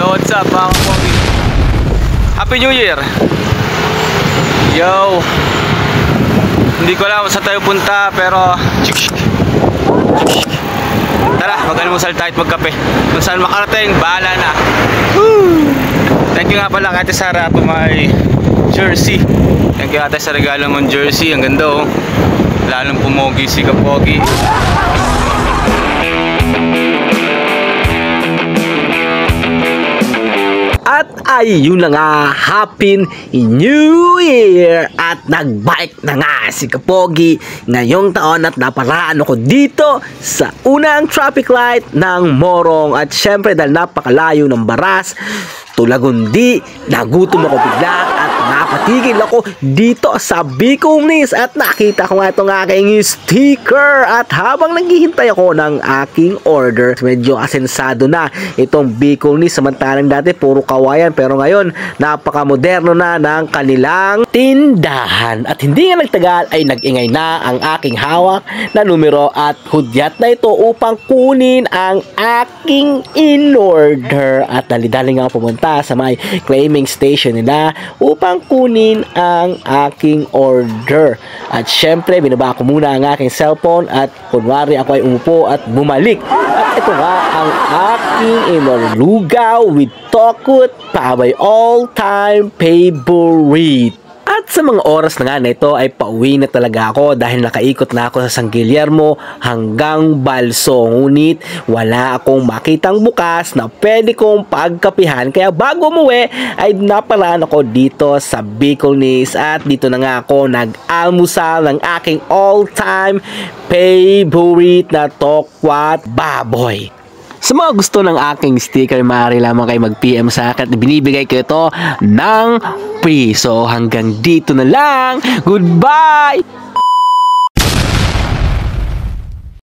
what's up mga kapogi? Happy New Year! Yo! Hindi ko alam saan tayo punta pero tara, mag-almusal tayo at magkape. Kung saan makarating, bahala na. Woo! Thank you nga pala kay Ate Sara po may jersey. Thank you ate sa regalo mong jersey. Ang ganda oh. Lalong pumogi si Kapogi. At ayun na nga, Happy New Year! At nagbike na nga si Kapogi ngayong taon at naparaan ako dito sa unang traffic light ng Morong. At syempre dahil napakalayo ng Baras, Tulagundi, nagutom ako bigla at napatigil ako dito sa Bicolnis at nakita ko nga itong aking sticker. At habang naghihintay ako ng aking order, medyo asensado na itong Bicolnis, samantalang dati puro kawayan pero ngayon napakamoderno na ng kanilang tindahan. At hindi nga nagtagal ay nag-ingay na ang aking hawak na numero at hudyat na ito upang kunin ang aking in-order. At dali-dali nga pumunta sa may claiming station nila upang kunin ang aking order. At syempre binaba ko muna ang aking cellphone at kunwari ako ay umupo at bumalik. At ito nga ang aking inorlugaw with Tokut pa my all-time favorite. At sa mga oras na nga na ito ay pauwi na talaga ako dahil nakaikot na ako sa San Guillermo hanggang Balso. Ngunit wala akong makitang bukas na pwede kong pagkapihan. Kaya bago umuwi ay naparaan ako dito sa Bicolnis at dito na nga ako nag-almusal ng aking all-time favorite na tokwat baboy. Sa mga gusto ng aking sticker, maaari lamang kayo mag-PM sa akin at binibigay ko ito ng free. So hanggang dito na lang. Goodbye!